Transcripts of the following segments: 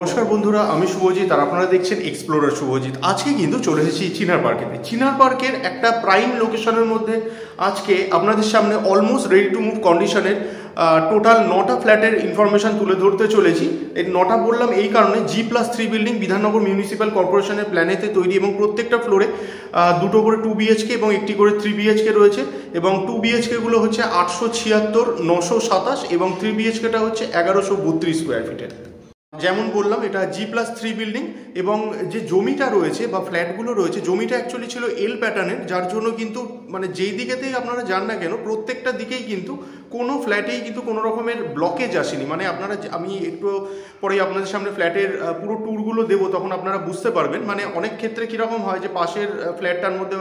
নমস্কার বন্ধুরা, আমি শুভজিৎ আর আপনারা দেখছেন এক্সপ্লোরার শুভজিৎ। আজকে কিন্তু চলে এসেছি চিনার পার্কেতে। চিনার পার্কের একটা প্রাইম লোকেশনের মধ্যে আজকে আপনাদের সামনে অলমোস্ট রেডি টু মুভ কন্ডিশনের টোটাল 9টা ফ্ল্যাটের ইনফরমেশন তুলে ধরতে চলেছি। এই 9টা বললাম এই কারণে, G+3 বিল্ডিং বিধাননগর মিউনিসিপ্যাল কর্পোরেশনের প্ল্যানেতে তৈরি এবং প্রত্যেকটা ফ্লোরে দুটো করে 2 BHK এবং একটি করে 3 BHK রয়েছে এবং 2 BHK গুলো হচ্ছে 876, 927 এবং 3 BHKটা হচ্ছে 1132 স্কোয়ার ফিটের। যেমন বললাম, এটা G+3 বিল্ডিং এবং যে জমিটা রয়েছে বা ফ্ল্যাটগুলো রয়েছে, জমিটা অ্যাকচুয়ালি ছিল এল প্যাটার্নের, যার জন্য কিন্তু মানে যেই দিকেতেই আপনারা যান না কেন প্রত্যেকটা দিকেই কিন্তু কোনো ফ্ল্যাটেই কিন্তু কোনো রকমের ব্লকেজ আসেনি। মানে আপনারা, আমি একটু পরে আপনাদের সামনে ফ্ল্যাটের পুরো ট্যুরগুলো দেবো, তখন আপনারা বুঝতে পারবেন। মানে অনেক ক্ষেত্রে কীরকম হয় যে পাশের ফ্ল্যাটটার মধ্যে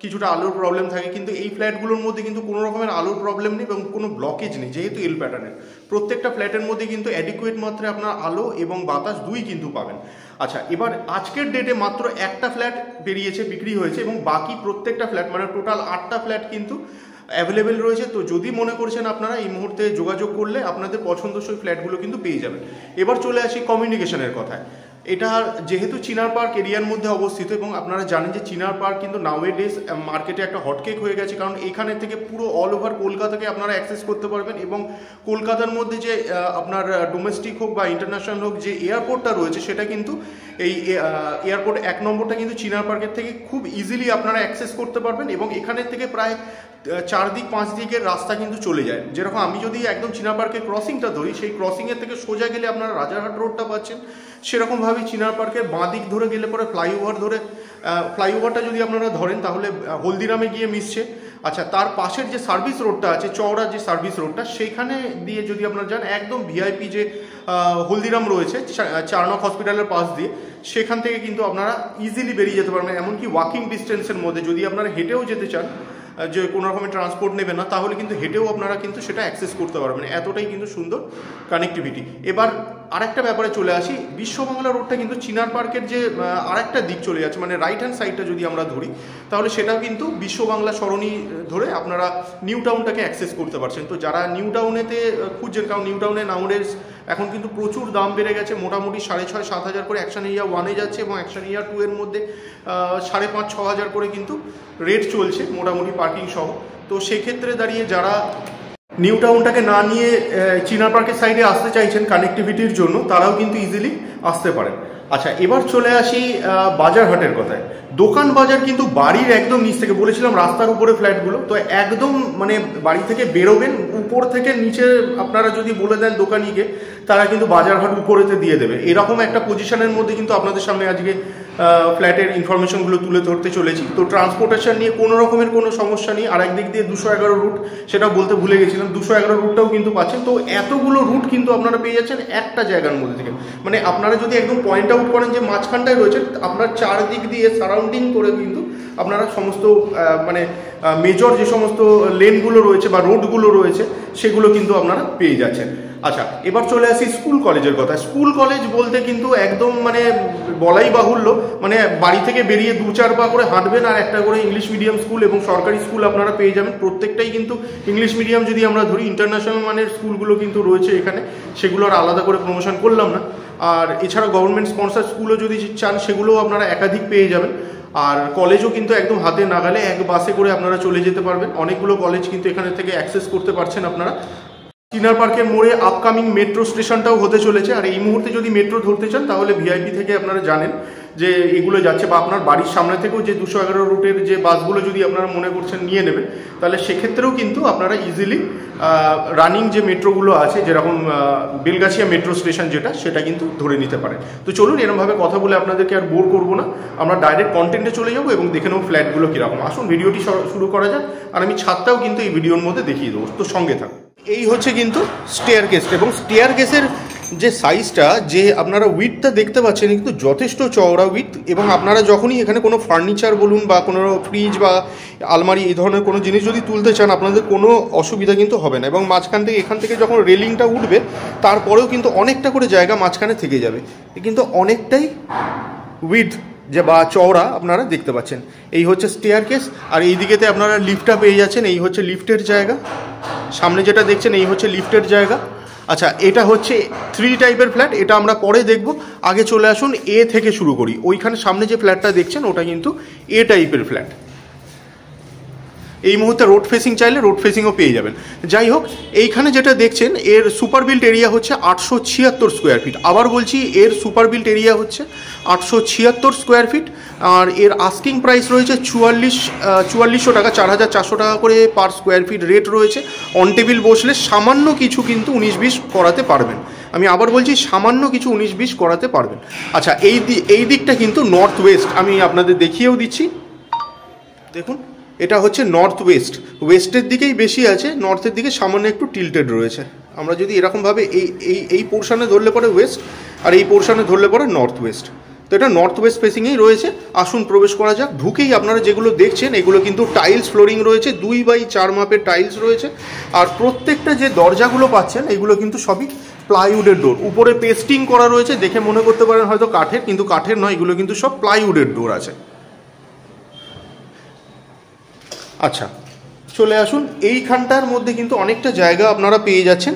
কিছুটা আলোর প্রবলেম থাকে, কিন্তু এই ফ্ল্যাটগুলোর মধ্যে কিন্তু কোনো রকমের আলোর প্রবলেম নেই এবং কোনো ব্লকেজ নেই, যেহেতু এল প্যাটার্নের। প্রত্যেকটা ফ্ল্যাটের মধ্যে কিন্তু অ্যাডিকুয়েট মাত্রায় আপনার আলো এবং বাতাস দুই কিন্তু পাবেন। আচ্ছা, এবার আজকের ডেটে মাত্র একটা ফ্ল্যাট বেরিয়েছে, বিক্রি হয়েছে এবং বাকি প্রত্যেকটা ফ্ল্যাট মানে টোটাল 8টা ফ্ল্যাট কিন্তু অ্যাভেলেবেল রয়েছে। তো যদি মনে করছেন আপনারা এই মুহূর্তে যোগাযোগ করলে আপনাদের পছন্দসই ফ্ল্যাটগুলো কিন্তু পেয়ে যাবেন। এবার চলে আসি কমিউনিকেশনের কথায়। এটা যেহেতু চিনার পার্ক এরিয়ার মধ্যে অবস্থিত এবং আপনারা জানেন যে চিনার পার্ক কিন্তু নাওয়েডেজ মার্কেটে একটা হটকেক হয়ে গেছে, কারণ এখানে থেকে পুরো অল ওভার কলকাতাকে আপনারা অ্যাক্সেস করতে পারবেন এবং কলকাতার মধ্যে যে আপনার ডোমেস্টিক হোক বা ইন্টারন্যাশনাল হোক যে এয়ারপোর্টটা রয়েছে, সেটা কিন্তু এই এয়ারপোর্ট 1 নম্বরটা কিন্তু চিনার পার্কের থেকে খুব ইজিলি আপনারা অ্যাক্সেস করতে পারবেন এবং এখানের থেকে প্রায় 4 দিক 5 দিকের রাস্তা কিন্তু চলে যায়। যেরকম আমি যদি একদম চিনার পার্কের ক্রসিংটা ধরি, সেই ক্রসিংয়ের থেকে সোজা গেলে আপনারা রাজারহাট রোডটা পাচ্ছেন। সেরকমভাবেই চিনার পার্কের বাঁ দিক ধরে গেলে পরে ফ্লাইওভারটা যদি আপনারা ধরেন তাহলে হলদিরামে গিয়ে মিশছে। আচ্ছা, তার পাশের যে সার্ভিস রোডটা আছে, চওড়া যে সার্ভিস রোডটা, সেইখানে দিয়ে যদি আপনারা যান একদম ভিআইপি যে হলদিরাম রয়েছে 4 নং হসপিটালের পাশ দিয়ে, সেখান থেকে কিন্তু আপনারা ইজিলি বেরিয়ে যেতে পারবেন। এমনকি ওয়াকিং ডিস্টেন্সের মধ্যে যদি আপনারা হেঁটেও যেতে চান, যে কোনো রকমের ট্রান্সপোর্ট নেবে না, তাহলে কিন্তু হেঁটেও আপনারা কিন্তু সেটা অ্যাক্সেস করতে পারবেন। এতটাই কিন্তু সুন্দর কানেক্টিভিটি। এবার আরেকটা ব্যাপারে চলে আসি, বিশ্ববাংলা রোডটা কিন্তু চিনার পার্কের যে আরেকটা দিক চলে যাচ্ছে, মানে রাইট হ্যান্ড সাইডটা যদি আমরা ধরি, তাহলে সেটাও কিন্তু বিশ্ববাংলা সরণি ধরে আপনারা নিউ টাউনটাকে অ্যাক্সেস করতে পারছেন। তো যারা নিউ টাউনেতে খুঁজছেন, কারণ নিউ টাউনে নাউডেজ এখন কিন্তু প্রচুর দাম বেড়ে গেছে, মোটামুটি 6,500-7 হাজার করে অ্যাকশন এরিয়া 1-এ যাচ্ছে এবং অ্যাকশন এরিয়া 2 এর মধ্যে 5,500-6 হাজার করে কিন্তু রেট চলছে মোটামুটি পার্কিং সহ। তো সেক্ষেত্রে দাঁড়িয়ে যারা নিউ টাউনটাকে না নিয়ে চিনার পার্কের সাইডে আসতে চাইছেন কানেক্টিভিটির জন্য, তারাও কিন্তু ইজিলি আসতে পারেন। আচ্ছা, এবার চলে আসি বাজারহাটের কথায়। দোকান বাজার কিন্তু বাড়ির একদম নিচ থেকে, বলেছিলাম রাস্তার উপরে ফ্ল্যাটগুলো, তো একদম মানে বাড়ি থেকে বেরোবেন, উপর থেকে নিচে আপনারা যদি বলে দেন দোকানিকে, তারা কিন্তু বাজারহাট উপরেতে দিয়ে দেবে। এরকম একটা পজিশনের মধ্যে কিন্তু আপনাদের সামনে আজকে ফ্ল্যাটের ইনফরমেশনগুলো তুলে ধরতে চলেছি। তো ট্রান্সপোর্টেশন নিয়ে কোনো রকমের কোনো সমস্যা নেই। আর একদিক দিয়ে 211 রুট, সেটা বলতে ভুলে গেছিলাম, 211 রুটটাও কিন্তু পাচ্ছেন। তো এতগুলো রুট কিন্তু আপনারা পেয়ে যাচ্ছেন একটা জায়গার মধ্যে থেকে। মানে আপনারা যদি একদম পয়েন্ট আউট করেন যে মাঝখানটায় রয়েছে, আপনার চারদিক দিয়ে সারাউন্ডিং করে কিন্তু আপনারা সমস্ত মানে মেজর যে সমস্ত লেনগুলো রয়েছে বা রোডগুলো রয়েছে, সেগুলো কিন্তু আপনারা পেয়ে যাচ্ছেন। আচ্ছা, এবার চলে আসি স্কুল কলেজের কথা। স্কুল কলেজ বলতে কিন্তু একদম মানে বলাই বাহুল্য, মানে বাড়ি থেকে বেরিয়ে 2-4 পা করে হাঁটবেন আর একটা করে ইংলিশ মিডিয়াম স্কুল এবং সরকারি স্কুল আপনারা পেয়ে যাবেন। প্রত্যেকটাই কিন্তু ইংলিশ মিডিয়াম যদি আমরা ধরি, ইন্টারন্যাশনাল মানের স্কুলগুলো কিন্তু রয়েছে এখানে, সেগুলো আর আলাদা করে প্রমোশন করলাম না। আর এছাড়া গভর্নমেন্ট স্পন্সার স্কুলও যদি চান, সেগুলোও আপনারা একাধিক পেয়ে যাবেন। আর কলেজও কিন্তু একদম হাতে নাগালে, এক বাসে করে আপনারা চলে যেতে পারবেন। অনেকগুলো কলেজ কিন্তু এখানে থেকে অ্যাক্সেস করতে পারছেন আপনারা। চিনার পার্কের মোড়ে আপকামিং মেট্রো স্টেশনটাও হতে চলেছে। আর এই মুহূর্তে যদি মেট্রো ধরতে চান, তাহলে ভিআইপি থেকে আপনারা জানেন যে এগুলো যাচ্ছে, বা আপনার বাড়ির সামনে থেকেও যে 211 রুটের যে বাসগুলো যদি আপনারা মনে করছেন নিয়ে নেবেন, তাহলে সেক্ষেত্রেও কিন্তু আপনারা ইজিলি রানিং যে মেট্রোগুলো আছে, যেরকম বেলগাছিয়া মেট্রো স্টেশন যেটা, সেটা কিন্তু ধরে নিতে পারেন। তো চলুন, এরকমভাবে কথা বলে আপনাদেরকে আর বোর করবো না, আমরা ডাইরেক্ট কন্টেন্টে চলে যাবো এবং দেখে নেবো ফ্ল্যাটগুলো কীরকম। আসুন ভিডিওটি শুরু করা যাক, আর আমি ছাদটাও কিন্তু এই ভিডিওর মধ্যে দেখিয়ে দেবো, তো সঙ্গে থাকুন। এই হচ্ছে কিন্তু স্টেয়ার কেস, এবং স্টেয়ার কেসের যে সাইজটা, যে আপনারা উইথটা দেখতে পাচ্ছেন, কিন্তু যথেষ্ট চওড়া উইথ। এবং আপনারা যখনই এখানে কোনো ফার্নিচার বলুন বা কোনো ফ্রিজ বা আলমারি এই ধরনের কোনো জিনিস যদি তুলতে চান, আপনাদের কোনো অসুবিধা কিন্তু হবে না। এবং মাঝখান থেকে, এখান থেকে যখন রেলিংটা উঠবে, তারপরেও কিন্তু অনেকটা করে জায়গা মাঝখানে থেকে যাবে, কিন্তু অনেকটাই উইথ যে বা চওড়া আপনারা দেখতে পাচ্ছেন। এই হচ্ছে স্টেয়ার কেস, আর এই দিকেতে আপনারা লিফটটা পেয়ে যাচ্ছেন। এই হচ্ছে লিফটের জায়গা, সামনে যেটা দেখছেন এই হচ্ছে লিফটের জায়গা। আচ্ছা, এটা হচ্ছে 3 টাইপের ফ্ল্যাট, এটা আমরা পরে দেখব। আগে চলে আসুন এ থেকে শুরু করি। ওইখানে সামনে যে ফ্ল্যাটটা দেখছেন ওটা কিন্তু এ টাইপের ফ্ল্যাট। এই মুহূর্তে রোড ফেসিং চাইলে রোড ফেসিংও পেয়ে যাবেন। যাই হোক, এইখানে যেটা দেখছেন এর সুপার বিল্ট এরিয়া হচ্ছে 876 স্কোয়ার ফিট। আবার বলছি, এর সুপার বিল্ট এরিয়া হচ্ছে 876 স্কোয়ার ফিট। আর এর আস্কিং প্রাইস রয়েছে 4400 টাকা, 4400 টাকা করে পার স্কোয়ার ফিট রেট রয়েছে। অন টেবিল বসলে সামান্য কিছু কিন্তু 19-20 করাতে পারবেন। আমি আবার বলছি, সামান্য কিছু 19-20 করাতে পারবেন। আচ্ছা, এই দিকটা কিন্তু নর্থ ওয়েস্ট, আমি আপনাদের দেখিয়েও দিচ্ছি। দেখুন, এটা হচ্ছে নর্থ ওয়েস্ট, ওয়েস্টের দিকেই বেশি আছে, নর্থের দিকে সামান্য একটু টিল্টেড রয়েছে। আমরা যদি এরকমভাবে এই পোর্শনে ধরলে পরে ওয়েস্ট, আর এই পোর্শনে ধরলে পরে নর্থ ওয়েস্ট। তো এটা নর্থ ওয়েস্ট ফেসিংয়েই রয়েছে। আসুন প্রবেশ করা যাক। ঢুকেই আপনারা যেগুলো দেখছেন এগুলো কিন্তু টাইলস ফ্লোরিং রয়েছে, 2x4 মাপের টাইলস রয়েছে। আর প্রত্যেকটা যে দরজাগুলো পাচ্ছেন এগুলো কিন্তু সবই প্লাইউডের ডোর, উপরে পেস্টিং করা রয়েছে। দেখে মনে করতে পারেন হয়তো কাঠের, কিন্তু কাঠের নয়, এগুলো কিন্তু সব প্লাইউডের ডোর আছে। আচ্ছা, চলে আসুন। এইখানটার মধ্যে কিন্তু অনেকটা জায়গা আপনারা পেয়ে যাচ্ছেন।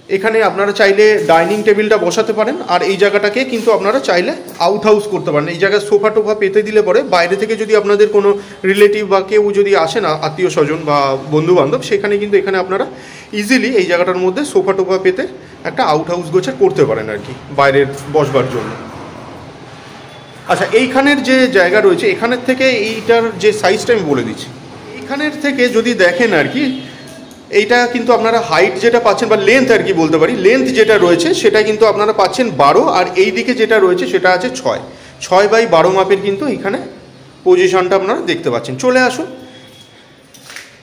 এখানে আপনারা চাইলে ডাইনিং টেবিলটা বসাতে পারেন, আর এই জায়গাটাকে কিন্তু আপনারা চাইলে আউট হাউস করতে পারেন। এই জায়গায় সোফা টোফা পেতে দিলে পরে বাইরে থেকে যদি আপনাদের কোনো রিলেটিভ বা কেউ যদি আসে না, আত্মীয় স্বজন বা বন্ধু বান্ধব, সেখানে কিন্তু এখানে আপনারা ইজিলি এই জায়গাটার মধ্যে সোফা টোফা পেতে একটা আউট হাউস গোছের করতে পারেন আর কি, বাইরের বসবার জন্য। আচ্ছা, এইখানের যে জায়গা রয়েছে, এখানের থেকে এইটার যে সাইজটা আমি বলে দিচ্ছি। এইখানের থেকে যদি দেখেন আর কি, এইটা কিন্তু আপনারা হাইট যেটা পাচ্ছেন বা লেন্থ আর কি বলতে পারি, লেন্থ যেটা রয়েছে সেটা কিন্তু আপনারা পাচ্ছেন 12, আর এই দিকে যেটা রয়েছে সেটা আছে 6x12 মাপের কিন্তু এইখানে পজিশনটা আপনারা দেখতে পাচ্ছেন। চলে আসুন।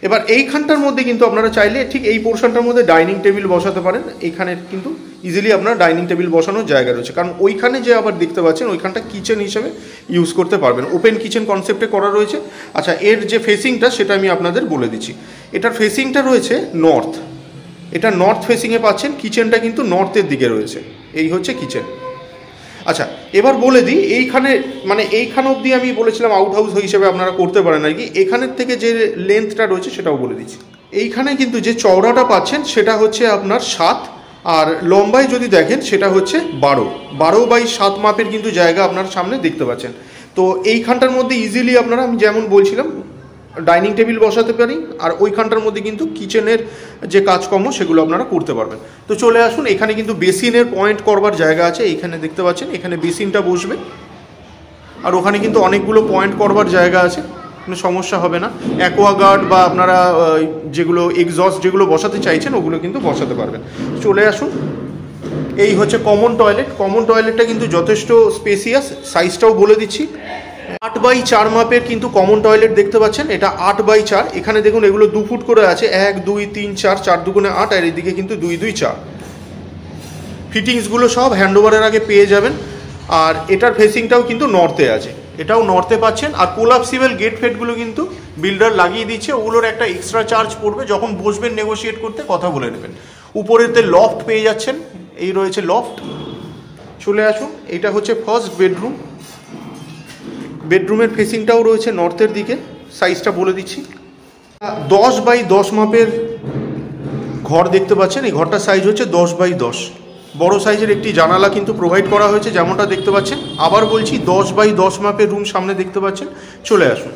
এবার এইখানটার মধ্যে কিন্তু আপনারা চাইলে ঠিক এই পোর্শনটার মধ্যে ডাইনিং টেবিল বসাতে পারেন। এইখানে কিন্তু ইজিলি আপনার ডাইনিং টেবিল বসানোর জায়গা রয়েছে, কারণ ওইখানে যে আবার দেখতে পাচ্ছেন ওইখানটা কিচেন হিসেবে ইউজ করতে পারবেন। ওপেন কিচেন কনসেপ্টে করা রয়েছে। আচ্ছা, এর যে ফেসিংটা সেটা আমি আপনাদের বলে দিচ্ছি। এটার ফেসিংটা রয়েছে নর্থ, এটা নর্থ ফেসিংয়ে পাচ্ছেন। কিচেনটা কিন্তু নর্থের দিকে রয়েছে, এই হচ্ছে কিচেন। আচ্ছা, এবার বলে দিই, এইখানে মানে এইখান অবধি আমি বলেছিলাম আউট হাউস হিসেবে আপনারা করতে পারেন আর কি। এখানের থেকে যে লেন্থটা রয়েছে সেটাও বলে দিচ্ছি। এইখানে কিন্তু যে চওড়াটা পাচ্ছেন সেটা হচ্ছে আপনার 7, আর লম্বায় যদি দেখেন সেটা হচ্ছে 12x7 মাপের কিন্তু জায়গা আপনার সামনে দেখতে পাচ্ছেন। তো এইখানটার মধ্যে ইজিলি আপনারা, আমি যেমন বলছিলাম, ডাইনিং টেবিল বসাতে পারি, আর ওইখানটার মধ্যে কিন্তু কিচেনের যে কাজকর্ম সেগুলো আপনারা করতে পারবেন। তো চলে আসুন। এখানে কিন্তু বেসিনের পয়েন্ট করবার জায়গা আছে, এইখানে দেখতে পাচ্ছেন, এখানে বেসিনটা বসবে, আর ওখানে কিন্তু অনেকগুলো পয়েন্ট করবার জায়গা আছে, কোনো সমস্যা হবে না। অ্যাকোয়াগার্ড বা আপনারা যেগুলো এক্সস্ট যেগুলো বসাতে চাইছেন ওগুলো কিন্তু বসাতে পারবেন। চলে আসুন। এই হচ্ছে কমন টয়লেট। কমন টয়লেটটা কিন্তু যথেষ্ট স্পেসিয়াস, সাইজটাও বলে দিচ্ছি। 8x4 মাপের কিন্তু কমন টয়লেট দেখতে পাচ্ছেন, এটা 8x4। এখানে দেখুন এগুলো 2 ফুট করে আছে, 1 2 3 4, 4 2 8, আর এদিকে কিন্তু 2 2 4। ফিটিংসগুলো সব হ্যান্ডওভারের আগে পেয়ে যাবেন। আর এটার ফেসিংটাও কিন্তু নর্থে আছে, এটাও নর্থে পাচ্ছেন। আর কোলাপসিবল গেট ফেটগুলো কিন্তু বিল্ডার লাগিয়ে দিচ্ছে, ওগুলোর একটা এক্সট্রা চার্জ পড়বে, যখন বসবেন নেগোশিয়েট করতে কথা বলে নেবেন। উপরেতে লফট পেয়ে যাচ্ছেন, এই রয়েছে লফট। চলে আসুন। এটা হচ্ছে ফার্স্ট বেডরুম। বেডরুমের ফেসিংটাও রয়েছে নর্থের দিকে, সাইজটা বলে দিচ্ছি। 10x10 মাপের ঘর দেখতে পাচ্ছেন, এই ঘরটার সাইজ হচ্ছে 10x10। বড় সাইজের একটি জানালা কিন্তু প্রোভাইড করা হয়েছে, যেমনটা দেখতে পাচ্ছেন। আবার বলছি, 10x10 মাপের রুম সামনে দেখতে পাচ্ছেন। চলে আসুন।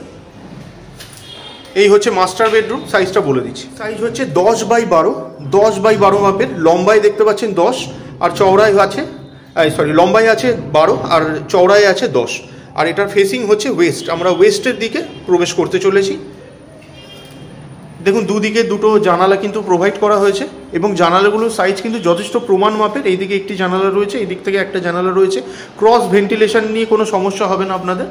এই হচ্ছে মাস্টার বেডরুম, সাইজটা বলে দিচ্ছি। সাইজ হচ্ছে 10x12, 10x12 মাপের। লম্বায় দেখতে পাচ্ছেন 10, আর চওড়ায় আছে লম্বায় আছে 12, আর চওড়ায় আছে 10। আর এটার ফেসিং হচ্ছে ওয়েস্ট, আমরা ওয়েস্টের দিকে প্রবেশ করতে চলেছি। দেখুন দুদিকে দুটো জানালা কিন্তু প্রোভাইড করা হয়েছে, এবং জানালাগুলোর সাইজ কিন্তু যথেষ্ট প্রমাণ মাপের। এইদিকে একটি জানালা রয়েছে, এই দিক থেকে একটা জানালা রয়েছে। ক্রস ভেন্টিলেশন নিয়ে কোনো সমস্যা হবে না আপনাদের।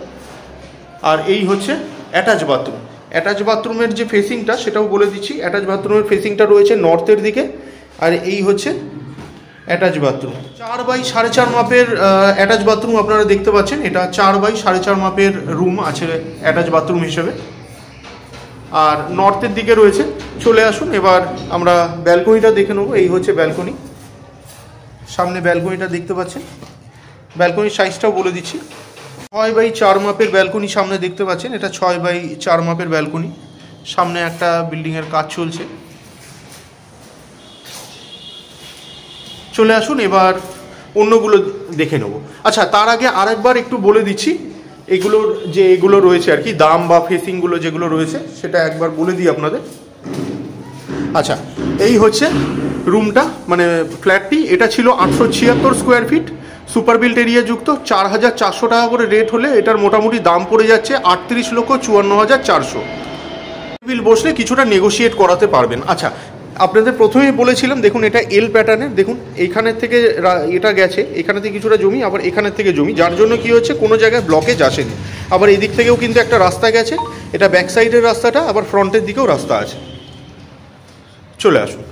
আর এই হচ্ছে অ্যাটাচ বাথরুম। অ্যাটাচ বাথরুমের যে ফেসিংটা সেটাও বলে দিচ্ছি। অ্যাটাচ বাথরুমের ফেসিংটা রয়েছে নর্থের দিকে, আর এই হচ্ছে অ্যাটাচ বাথরুম। 4x4.5 মাপের অ্যাটাচ বাথরুম আপনারা দেখতে পাচ্ছেন। এটা 4x4.5 মাপের রুম আছে অ্যাটাচ বাথরুম হিসেবে, আর নর্থের দিকে রয়েছে। চলে আসুন। এবার আমরা ব্যালকনিটা দেখে নেবো। এই হচ্ছে ব্যালকনি, সামনে ব্যালকনিটা দেখতে পাচ্ছেন। ব্যালকনির সাইজটাও বলে দিচ্ছি। 6x4 মাপের ব্যালকনি সামনে দেখতে পাচ্ছেন, এটা 6x4 মাপের ব্যালকনি। সামনে একটা বিল্ডিংয়ের কাজ চলছে। চলে আসুন এবার অন্যগুলো দেখে নেব। আচ্ছা, তার আগে আরেকবার একটু বলে দিচ্ছি এগুলোর যে এগুলো রয়েছে আর কি, দাম বা ফেসিংগুলো যেগুলো রয়েছে সেটা একবার বলে দিই আপনাদের। আচ্ছা, এই হচ্ছে রুমটা, মানে ফ্ল্যাটটি। এটা ছিল 876 square feet, super built area যুক্ত। 4400 টাকা করে রেট হলে এটার মোটামুটি দাম পড়ে যাচ্ছে 38,54,400। বিল বসলে কিছুটা নেগোশিয়েট করাতে পারবেন। আচ্ছা, আপনাদের প্রথমেই বলেছিলাম, দেখুন এটা এল প্যাটার্নের, দেখুন এইখানের থেকে এটা গেছে, এখানে থেকে কিছুটা জমি, আবার এখানের থেকে জমি, যার জন্য কি হচ্ছে কোনো জায়গায় ব্লকেজ আসেনি। আবার এই দিক থেকেও কিন্তু একটা রাস্তা গেছে, এটা ব্যাক সাইডের রাস্তাটা, আবার ফ্রন্টের দিকেও রাস্তা আছে। চলে আসুন।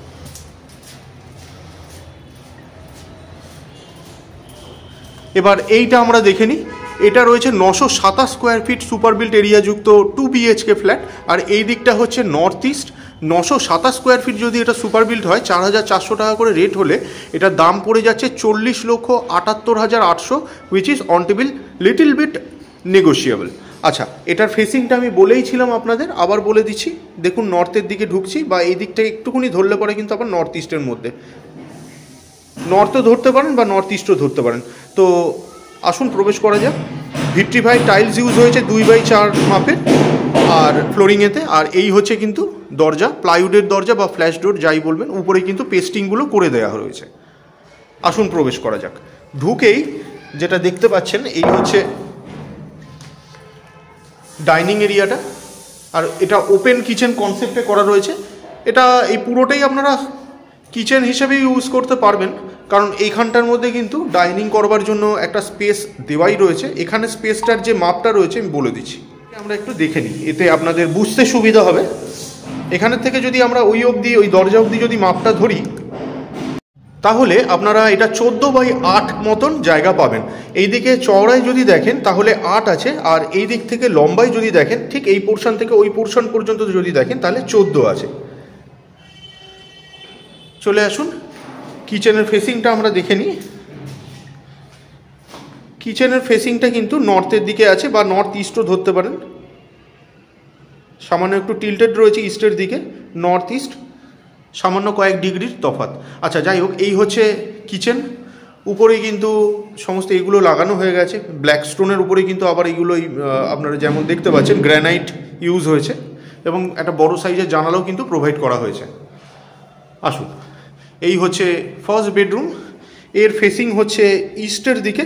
এবার এইটা আমরা দেখে নিই। এটা রয়েছে 927 square feet super built area যুক্ত 2 BHK ফ্ল্যাট। আর এই দিকটা হচ্ছে নর্থ ইস্ট। 927 স্কোয়ার ফিট যদি এটা সুপার বিল্ট হয়, 4400 টাকা করে রেট হলে এটার দাম পড়ে যাচ্ছে 40,78,800, which is on table, little bit negotiable. আচ্ছা, এটার ফেসিংটা আমি বলেইছিলাম আপনাদের, আবার বলে দিচ্ছি। দেখুন নর্থের দিকে ঢুকছি, বা এই দিকটা একটুখানি ধরলে পরে কিন্তু আবার নর্থ ইস্টের মধ্যে, নর্থও ধরতে পারেন বা নর্থ ইস্টও ধরতে পারেন। তো আসুন প্রবেশ করা যাক। ভিট্রিফাইড টাইলস ইউজ হয়েছে 2x4 মাপের আর ফ্লোরিংয়েতে। আর এই হচ্ছে কিন্তু দরজা, প্লাইউডের দরজা বা ফ্ল্যাশ ডোর যাই বলবেন, উপরে কিন্তু পেস্টিংগুলো করে দেওয়া রয়েছে। আসুন প্রবেশ করা যাক। ঢুকেই যেটা দেখতে পাচ্ছেন এই হচ্ছে ডাইনিং এরিয়াটা, আর এটা ওপেন কিচেন কনসেপ্টে করা রয়েছে। এটা এই পুরোটাই আপনারা কিচেন হিসেবে ইউজ করতে পারবেন, কারণ এইখানটার মধ্যে কিন্তু ডাইনিং করবার জন্য একটা স্পেস দেওয়াই রয়েছে। এখানে স্পেসটার যে মাপটা রয়েছে আমি বলে দিচ্ছি, আমরা একটু দেখে নিই, এতে আপনাদের বুঝতে সুবিধা হবে। এখানের থেকে যদি আমরা ওই অবধি, ওই দরজা অবধি যদি মাপটা ধরি, তাহলে আপনারা এটা 14x8 মতন জায়গা পাবেন। এই দিকে চওড়ায় যদি দেখেন তাহলে 8 আছে, আর এই দিক থেকে লম্বায় যদি দেখেন, ঠিক এই পোর্শন থেকে ওই পোর্শন পর্যন্ত যদি দেখেন তাহলে 14 আছে। চলে আসুন, কিচেনের ফেসিংটা আমরা দেখে নিই। কিচেনের ফেসিংটা কিন্তু নর্থের দিকে আছে, বা নর্থ ইস্টও ধরতে পারেন। সামান্য একটু টিল্টেড রয়েছে ইস্টের দিকে, নর্থ ইস্ট সামান্য কয়েক ডিগ্রির তফাৎ। আচ্ছা, যাই হোক, এই হচ্ছে কিচেন। উপরেই কিন্তু সমস্ত এগুলো লাগানো হয়ে গেছে ব্ল্যাক স্টোনের উপরে, কিন্তু আবার এইগুলোই আপনারা যেমন দেখতে পাচ্ছেন গ্র্যানাইট ইউজ হয়েছে, এবং একটা বড় সাইজের জানালাও কিন্তু প্রোভাইড করা হয়েছে। আসুন, এই হচ্ছে ফার্স্ট বেডরুম। এর ফেসিং হচ্ছে ইস্টের দিকে।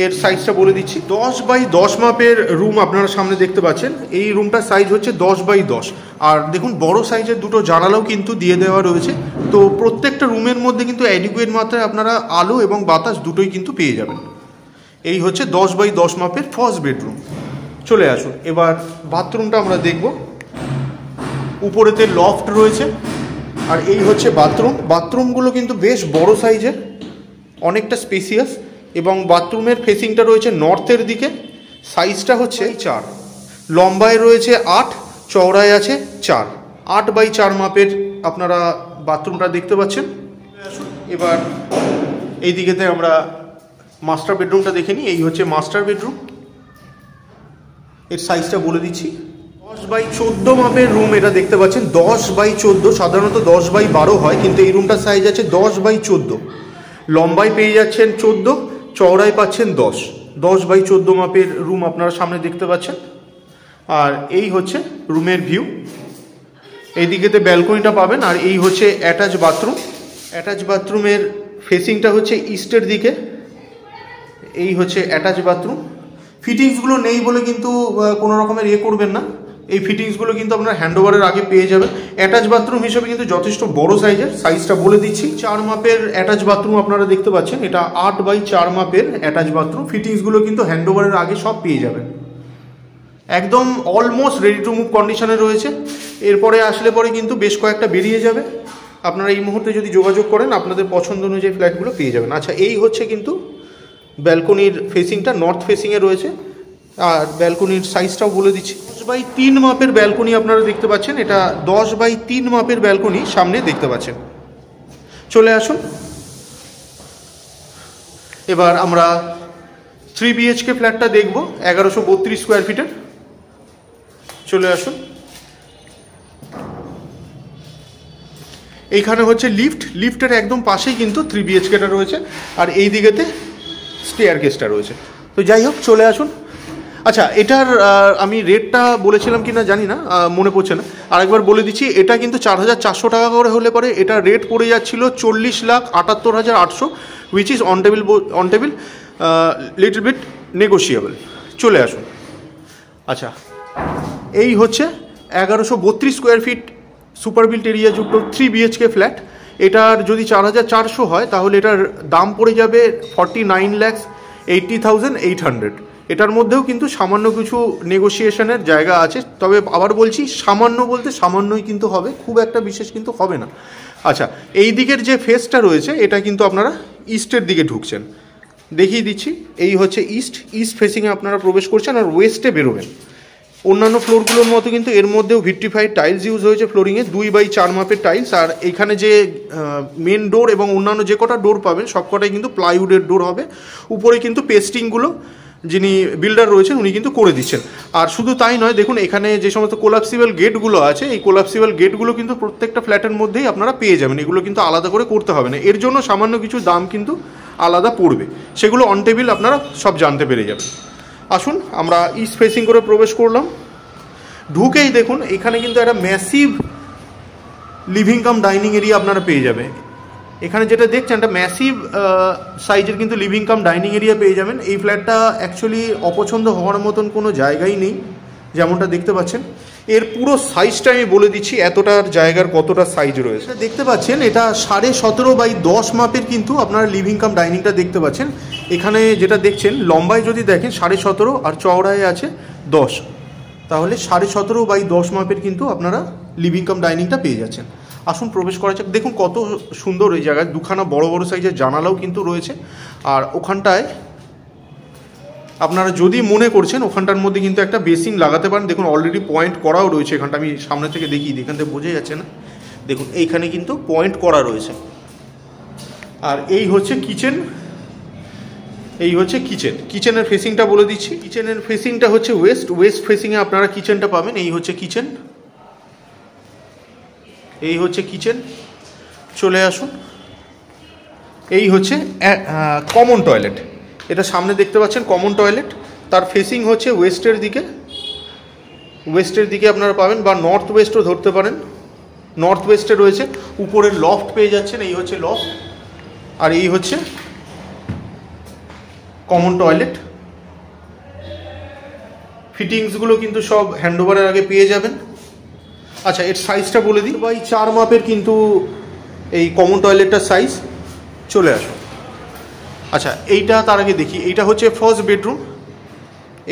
এর সাইজটা বলে দিচ্ছি, 10x10 মাপের রুম আপনারা সামনে দেখতে পাচ্ছেন। এই রুমটার সাইজ হচ্ছে 10x10, আর দেখুন বড় সাইজের দুটো জানালাও কিন্তু দিয়ে দেওয়া রয়েছে। তো প্রত্যেকটা রুমের মধ্যে কিন্তু অ্যাডিকুয়েট মাত্রায় আপনারা আলো এবং বাতাস দুটোই কিন্তু পেয়ে যাবেন। এই হচ্ছে 10x10 মাপের ফার্স্ট বেডরুম। চলে আসুন, এবার বাথরুমটা আমরা দেখব। উপরেতে লফট রয়েছে, আর এই হচ্ছে বাথরুম। বাথরুমগুলো কিন্তু বেশ বড় সাইজের, অনেকটা স্পেসিয়াস, এবং বাথরুমের ফেসিংটা রয়েছে নর্থের দিকে। সাইজটা হচ্ছে 4, লম্বায় রয়েছে 8, চওড়ায় আছে 4। 8x4 মাপের আপনারা বাথরুমটা দেখতে পাচ্ছেন। এবার এই দিকেতে আমরা মাস্টার বেডরুমটা দেখে নিই। এই হচ্ছে মাস্টার বেডরুম। এর সাইজটা বলে দিচ্ছি, 10x14 মাপের রুম এটা দেখতে পাচ্ছেন। 10x14, সাধারণত 10x12 হয়, কিন্তু এই রুমটার সাইজ আছে 10x14। লম্বায় পেয়ে যাচ্ছেন 14, চওড়ায় পাচ্ছেন 10। 10x14 মাপের রুম আপনারা সামনে দেখতে পাচ্ছেন। আর এই হচ্ছে রুমের ভিউ। এই দিকেতে ব্যালকনিটা পাবেন, আর এই হচ্ছে অ্যাটাচ বাথরুম। অ্যাটাচ বাথরুমের ফেসিংটা হচ্ছে ইস্টের দিকে। এই হচ্ছে অ্যাটাচ বাথরুম। ফিটিংসগুলো নেই বলে কিন্তু কোনো রকমের করবেন না, এই ফিটিংসগুলো কিন্তু আপনারা হ্যান্ডওভারের আগে পেয়ে যাবেন। অ্যাটাচ বাথরুম হিসেবে কিন্তু যথেষ্ট বড় সাইজের। সাইজটা বলে দিচ্ছি, 4 মাপের অ্যাটাচ বাথরুম আপনারা দেখতে পাচ্ছেন। এটা 8x4 মাপের অ্যাটাচ বাথরুম। ফিটিংসগুলো কিন্তু হ্যান্ডওভারের আগে সব পেয়ে যাবেন। একদম অলমোস্ট রেডি টু মুভ কন্ডিশনে রয়েছে। এরপরে আসলে পরে কিন্তু বেশ কয়েকটা বেরিয়ে যাবে। আপনারা এই মুহূর্তে যদি যোগাযোগ করেন আপনাদের পছন্দ অনুযায়ী ফ্ল্যাটগুলো পেয়ে যাবেন। আচ্ছা, এই হচ্ছে কিন্তু ব্যালকনির ফেসিংটা, নর্থ ফেসিংয়ে রয়েছে। আর ব্যালকনির সাইজটাও বলে দিচ্ছি, 10x3 মাপের ব্যালকনি আপনারা দেখতে পাচ্ছেন। এটা 10x3 মাপের ব্যালকনি সামনে দেখতে পাচ্ছেন। চলে আসুন, এবার আমরা 3 BHK ফ্ল্যাটটা দেখব, 1132 স্কোয়ার ফিটের। চলে আসুন, এইখানে হচ্ছে লিফটের একদম পাশেই কিন্তু 3 BHKটা রয়েছে, আর এই দিকেতে স্টেয়ার কেসটা রয়েছে। তো যাই হোক, চলে আসুন। আচ্ছা, এটার আমি রেটটা বলেছিলাম কি না জানি না, মনে পড়ছে না, আরেকবার বলে দিচ্ছি। এটা কিন্তু 4,400 টাকা করে হলে পরে এটা রেট পড়ে যাচ্ছিল 40,78,800, which is on table, little bit negotiable. চলে আসুন। আচ্ছা, এই হচ্ছে 1132 square feet super built area যুক্ত 3 BHK ফ্ল্যাট। এটার যদি 4,400 হয় তাহলে এটার দাম পড়ে যাবে 49,80,800। এটার মধ্যেও কিন্তু সামান্য কিছু নেগোসিয়েশনের জায়গা আছে, তবে আবার বলছি সামান্য বলতে সামান্যই কিন্তু হবে, খুব একটা বিশেষ কিন্তু হবে না। আচ্ছা, এই দিকের যে ফেসটা রয়েছে এটা কিন্তু আপনারা ইস্টের দিকে ঢুকছেন, দেখিয়ে দিচ্ছি। এই হচ্ছে ইস্ট ফেসিংয়ে আপনারা প্রবেশ করছেন আর ওয়েস্টে বেরোবেন। অন্যান্য ফ্লোরগুলোর মতো কিন্তু এর মধ্যেও ভিট্রিফাইড টাইলস ইউজ হয়েছে ফ্লোরিংয়ে, 2x4 মাপের টাইলস। আর এখানে যে মেন ডোর এবং অন্যান্য যে কটা ডোর পাবেন সব কটাই কিন্তু প্লাইউডের ডোর হবে। উপরে কিন্তু পেস্টিংগুলো যিনি বিল্ডার রয়েছেন উনি কিন্তু করে দিচ্ছেন। আর শুধু তাই নয়, দেখুন এখানে যে সমস্ত কোলাপসিবল গেটগুলো আছে, এই কোলাপসিবল গেটগুলো কিন্তু প্রত্যেকটা ফ্ল্যাটের মধ্যেই আপনারা পেয়ে যাবেন। এগুলো কিন্তু আলাদা করে করতে হবে না, এর জন্য সামান্য কিছু দাম কিন্তু আলাদা পড়বে, সেগুলো অন টেবিল আপনারা সব জানতে পেরে যাবেন। আসুন, আমরা ইস্ট ফেসিং করে প্রবেশ করলাম। ঢুকেই দেখুন এখানে কিন্তু একটা massive living cum dining area আপনারা পেয়ে যাবে। এখানে যেটা দেখছেন একটা ম্যাসিভ সাইজের কিন্তু লিভিং কাম ডাইনিং এরিয়া পেয়ে যাবেন। এই ফ্ল্যাটটা অ্যাকচুয়ালি অপছন্দ হওয়ার মতন কোনো জায়গাই নেই, যেমনটা দেখতে পাচ্ছেন। এর পুরো সাইজটা আমি বলে দিচ্ছি, এতটার জায়গার কতটা সাইজ রয়েছে দেখতে পাচ্ছেন। এটা 17.5x10 মাপের কিন্তু আপনারা লিভিং কাম ডাইনিংটা দেখতে পাচ্ছেন। এখানে যেটা দেখছেন লম্বায় যদি দেখেন 17.5 আর চওড়ায় আছে 10, তাহলে 17.5x10 মাপের কিন্তু আপনারা লিভিং কাম ডাইনিংটা পেয়ে যাচ্ছেন। আসুন প্রবেশ করা যাক। দেখুন কত সুন্দর এই জায়গায়, দুখানা বড় বড় সাইজের জানালাও কিন্তু রয়েছে। আর ওখানটায় আপনারা যদি মনে করছেন ওখানটার মধ্যে কিন্তু একটা বেসিন লাগাতে পারেন। দেখুন অলরেডি পয়েন্ট করাও রয়েছে এখানটা, আমি সামনে থেকে দেখিয়ে দিই, এখান থেকে বোঝা যাচ্ছে না। দেখুন এইখানে কিন্তু পয়েন্ট করা রয়েছে। আর এই হচ্ছে কিচেন, কিচেনের ফেসিংটা বলে দিচ্ছি। কিচেনের ফেসিংটা হচ্ছে ওয়েস্ট ফেসিংয়ে আপনারা কিচেনটা পাবেন। এই হচ্ছে কিচেন, চলে আসুন। এই হচ্ছে কমন টয়লেট, এটা সামনে দেখতে পাচ্ছেন কমন টয়লেট। তার ফেসিং হচ্ছে ওয়েস্টের দিকে আপনারা পাবেন, বা নর্থ ওয়েস্টও ধরতে পারেন। নর্থ ওয়েস্টে রয়েছে, উপরের লফট পেয়ে যাচ্ছেন। এই হচ্ছে লফট, আর এই হচ্ছে কমন টয়লেট। ফিটিংসগুলো কিন্তু সব হ্যান্ডওভারের আগে পেয়ে যাবেন। আচ্ছা, এর সাইজটা বলে দিই। 4x4 মাপের কিন্তু এই কমন টয়লেটটার সাইজ। চলে আসুন। আচ্ছা, এইটা তার আগে দেখি, এইটা হচ্ছে ফার্স্ট বেডরুম।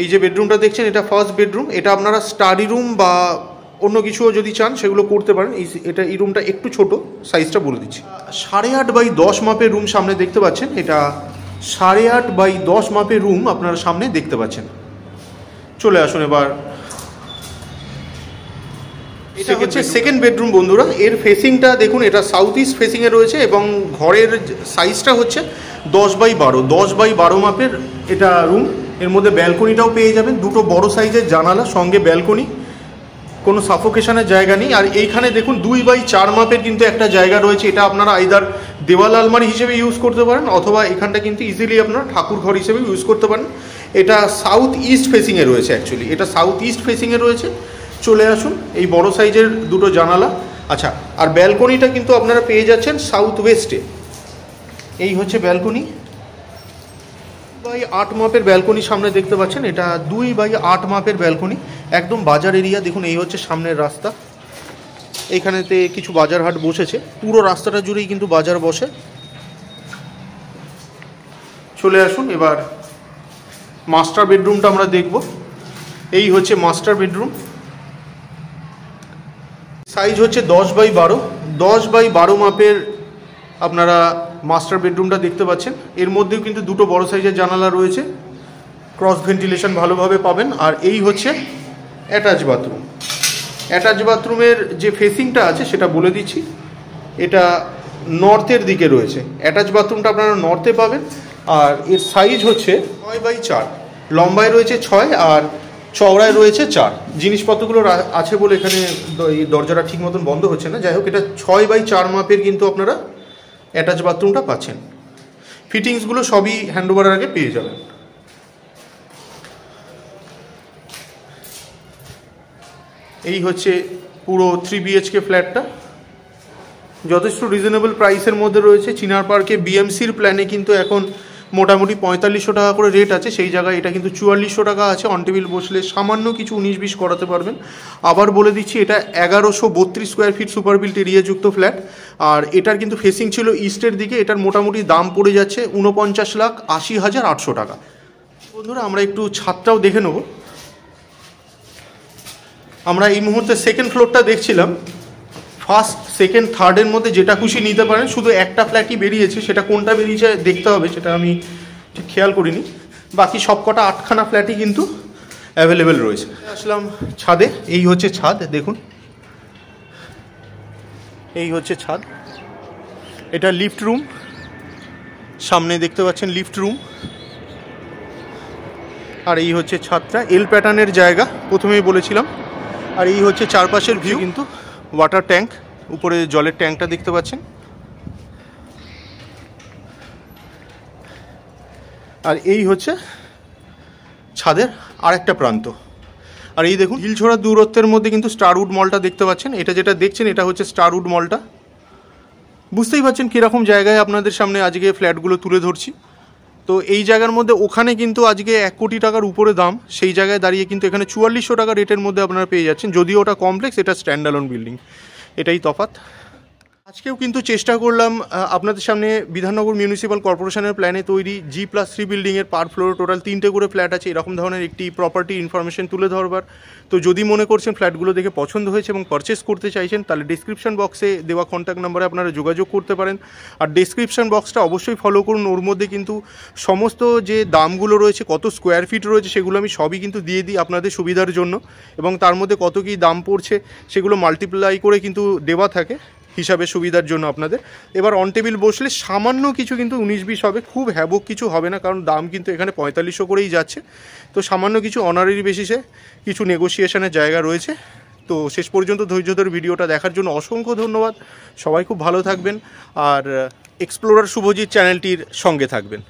এই যে বেডরুমটা দেখছেন এটা ফার্স্ট বেডরুম। এটা আপনারা স্টাডি রুম বা অন্য কিছুও যদি চান সেগুলো করতে পারেন। এই রুমটা একটু ছোট, সাইজটা বলে দিচ্ছি। 8.5x10 মাপের রুম সামনে দেখতে পাচ্ছেন। এটা 8.5x10 মাপের রুম আপনারা সামনে দেখতে পাচ্ছেন। চলে আসুন এবার। এটা হচ্ছে সেকেন্ড বেডরুম বন্ধুরা। এর ফেসিংটা দেখুন, এটা সাউথ ইস্ট ফেসিংয়ে রয়েছে এবং ঘরের সাইজটা হচ্ছে 10x12 মাপের এটা রুম। এর মধ্যে ব্যালকনিটাও পেয়ে যাবেন, দুটো বড় সাইজের জানালা সঙ্গে ব্যালকনি, কোনো সাফোকেশনের জায়গা নেই। আর এইখানে দেখুন 2x4 মাপের কিন্তু একটা জায়গা রয়েছে। এটা আপনারা আইদার দেওয়াল আলমারি হিসেবে ইউজ করতে পারেন, অথবা এখানটা কিন্তু ইজিলি আপনারা ঠাকুর ঘর হিসেবে ইউজ করতে পারেন। এটা সাউথ ইস্ট ফেসিংয়ে রয়েছে, অ্যাকচুয়ালি এটা সাউথ ইস্ট ফেসিংয়ে রয়েছে। চলে আসুন, এই বড় সাইজের দুটো জানালা। আচ্ছা, আর ব্যালকনিটা কিন্তু আপনারা পেয়ে যাচ্ছেন সাউথ ওয়েস্টে। এই হচ্ছে ব্যালকনি, 2x8 মাপের ব্যালকনি সামনে দেখতে পাচ্ছেন। এটা 2x8 মাপের ব্যালকনি, একদম বাজার এরিয়া। দেখুন এই হচ্ছে সামনের রাস্তা, এইখানেতে কিছু বাজার হাট বসেছে, পুরো রাস্তাটা জুড়েই কিন্তু বাজার বসে। চলে আসুন এবার মাস্টার বেডরুমটা আমরা দেখব। এই হচ্ছে মাস্টার বেডরুম, সাইজ হচ্ছে 10x12 মাপের আপনারা মাস্টার বেডরুমটা দেখতে পাচ্ছেন। এর মধ্যেও কিন্তু দুটো বড় সাইজের জানালা রয়েছে, ক্রস ভেন্টিলেশন ভালোভাবে পাবেন। আর এই হচ্ছে অ্যাটাচ বাথরুম। অ্যাটাচ বাথরুমের যে ফেসিংটা আছে সেটা বলে দিচ্ছি। এটা নর্থের দিকে রয়েছে, অ্যাটাচ বাথরুমটা আপনারা নর্থে পাবেন। আর এর সাইজ হচ্ছে 6x4, লম্বায় রয়েছে 6 আর চওড়ায় রয়েছে 4। জিনিসপত্রগুলো আছে বলে এখানে এই দরজাটা ঠিক মতন বন্ধ হচ্ছে না। যাই হোক, এটা 6x4 মাপের কিন্তু আপনারা অ্যাটাচ বাথরুমটা পাচ্ছেন। ফিটিংসগুলো সবই হ্যান্ডওভারের আগে পেয়ে যাবেন। এই হচ্ছে পুরো 3 BHK ফ্ল্যাটটা, যথেষ্ট রিজনেবল প্রাইসের মধ্যে রয়েছে। চিনার পার্কে বিএমসির প্ল্যানে কিন্তু এখন মোটামুটি 4500 টাকা করে রেট আছে, সেই জায়গায় এটা কিন্তু 4400 টাকা আছে। অন টেবিল বসলে সামান্য কিছু 19-20 করাতে পারবেন। আবার বলে দিচ্ছি, এটা 1132 স্কোয়ার ফিট সুপার বিল্ট এরিয়াযুক্ত ফ্ল্যাট, আর এটার কিন্তু ফেসিং ছিল ইস্টের দিকে। এটার মোটামুটি দাম পড়ে যাচ্ছে 49,80,800 টাকা। বন্ধুরা, আমরা একটু ছাদটাও দেখে নেব। আমরা এই মুহূর্তে সেকেন্ড ফ্লোরটা দেখছিলাম। ফার্স্ট, সেকেন্ড, থার্ডের মধ্যে যেটা খুশি নিতে পারেন। শুধু একটা ফ্ল্যাটই বেরিয়েছে, সেটা কোনটা বেরিয়েছে দেখতে হবে, সেটা আমি ঠিক খেয়াল করিনি। বাকি সবকটা 8খানা ফ্ল্যাটই কিন্তু অ্যাভেলেবেল রয়েছে। আসলাম ছাদে। এই হচ্ছে ছাদ, দেখুন এই হচ্ছে ছাদ। এটা লিফট রুম, সামনে দেখতে পাচ্ছেন লিফট রুম। আর এই হচ্ছে ছাদটা, এল প্যাটার্নের জায়গা প্রথমেই বলেছিলাম। আর এই হচ্ছে চারপাশের ভিউ, কিন্তু ওয়াটার ট্যাঙ্ক, উপরে জলের ট্যাঙ্কটা দেখতে পাচ্ছেন। আর এই হচ্ছে ছাদের আরেকটা প্রান্ত। আর এই দেখুন, হিল ছোড়ার দূরত্বের মধ্যে কিন্তু স্টারউড মলটা দেখতে পাচ্ছেন। এটা যেটা দেখছেন, এটা হচ্ছে স্টারউড মলটা। বুঝতেই পারছেন কীরকম জায়গায় আপনাদের সামনে আজকে ফ্ল্যাটগুলো তুলে ধরছি। তো এই জায়গার মধ্যে ওখানে কিন্তু আজকে 1 কোটি টাকার উপরে দাম, সেই জায়গায় দাঁড়িয়ে কিন্তু এখানে 4400 টাকা রেটের মধ্যে আপনারা পেয়ে যাচ্ছেন। যদিও ওটা কমপ্লেক্স, এটা স্ট্যান্ডালোন বিল্ডিং, এটাই তফাৎ। আজকেও কিন্তু চেষ্টা করলাম আপনাদের সামনে বিধাননগর মিউনিসিপ্যাল কর্পোরেশনের প্ল্যানে তৈরি G+3 বিল্ডিংয়ের পার ফ্লোরে টোটাল 3টে করে ফ্ল্যাট আছে, এরকম ধরনের একটি প্রপার্টি ইনফরমেশন তুলে ধরবার। তো যদি মনে করছেন ফ্ল্যাটগুলো দেখে পছন্দ হয়েছে এবং পারচেস করতে চাইছেন, তাহলে ডিসক্রিপশন বক্সে দেওয়া কন্ট্যাক্ট নাম্বারে আপনারা যোগাযোগ করতে পারেন। আর ডিসক্রিপশন বক্সটা অবশ্যই ফলো করুন, ওর মধ্যে কিন্তু সমস্ত যে দামগুলো রয়েছে, কত স্কোয়ার ফিট রয়েছে, সেগুলো আমি সবই কিন্তু দিয়ে দিই আপনাদের সুবিধার জন্য। এবং তার মধ্যে কত কী দাম পড়ছে সেগুলো মাল্টিপ্লাই করে কিন্তু দেওয়া থাকে হিসাবে সুবিধার জন্য আপনাদের। এবার অন টেবিল বসলে সামান্য কিছু কিন্তু 19-20 হবে, খুব হ্যাবক কিছু হবে না, কারণ দাম কিন্তু এখানে 4500 করেই যাচ্ছে। তো সামান্য কিছু অনারারি বেসিসে কিছু নেগোসিয়েশনের জায়গা রয়েছে। তো শেষ পর্যন্ত ধৈর্য ধরে ভিডিওটা দেখার জন্য অসংখ্য ধন্যবাদ। সবাই খুব ভালো থাকবেন, আর এক্সপ্লোরার শুভজিৎ চ্যানেলটির সঙ্গে থাকবেন।